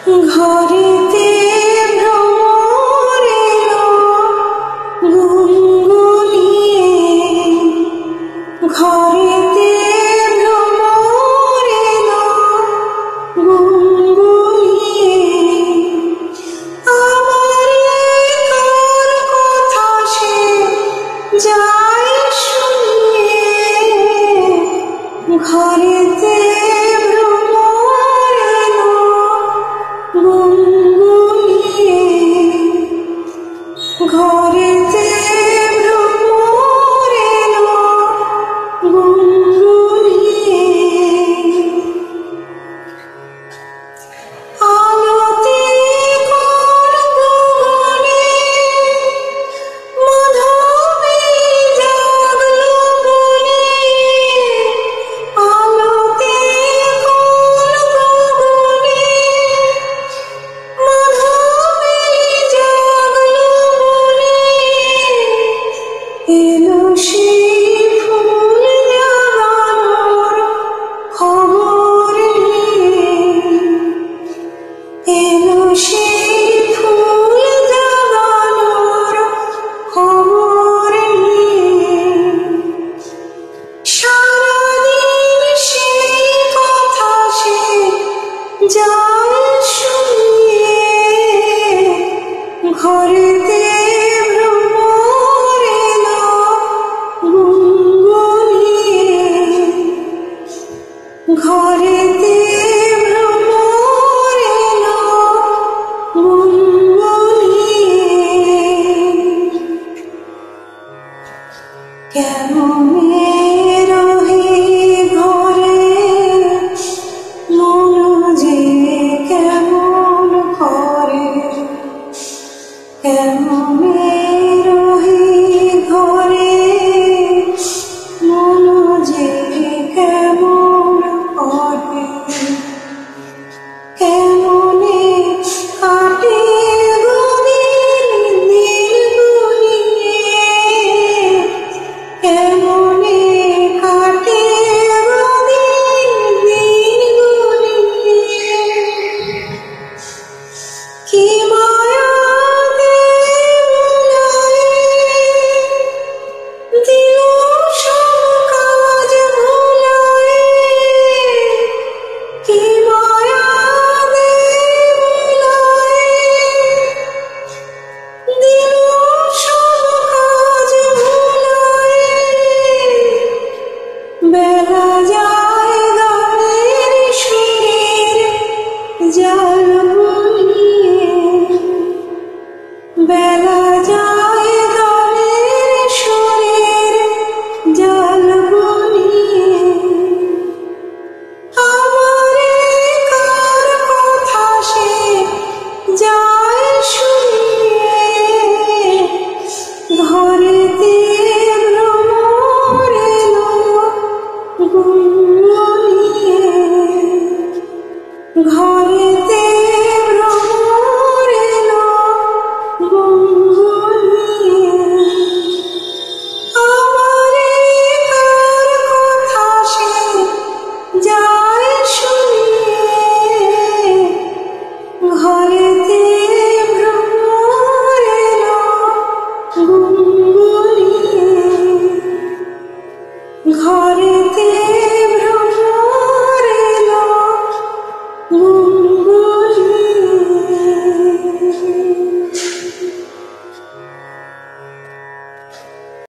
ঘরেতে ভ্রমর এলো গুনগুনিয়ে, ঘরেতে ভ্রমর এলো গুনগুনিয়ে। আমারে কার কথা সে যায় শুনিয়ে, ঘরেতে ভ্রমর এলো গুনগুনিয়ে, ঘরেতে ভ্রমর এলো গুনগুনিয়ে। আলোতে কোন গগনে মাধবী জাগলো বলে, আলোতে কোন গগনে মাধবী জাগলো বলে, এলো সেই ফুল জাগানোর খবর নিয়ে, এলো সেই ফুল জাগানোর খবর নিয়ে। সারাদিন সেই কথা সে যায় শুনিয়ে, ঘরেতে ভ্রমর এলো গুনগুনিয়ে, ঘরেতে ভ্রমর এলো গুনগুনিয়ে। কেমনে রহে ঘরে মন যে কেমন করে, কেমনে রহে ঘরে মন যে কেমন করে। কেমনে কাটে গো দিন দিন গুনিয়ে, কেমনে কাটে গো দিন দিন গুনিয়ে। কি মায়াতে ভুলায়ে দিল সব কাজ ভুলায়ে, কি মায়াতে ভুলায়ে দিল সব কাজ ভুলায়ে। বেলা যায় গানের সুরের জাল বুনিয়ে, বেলা যায় গানের সুরের জাল বুনিয়ে। আমারে কার কথা সে যায় শুনিয়ে, ঘরেতে ভ্রমর এলো গুনগুনিয়ে, ঘরে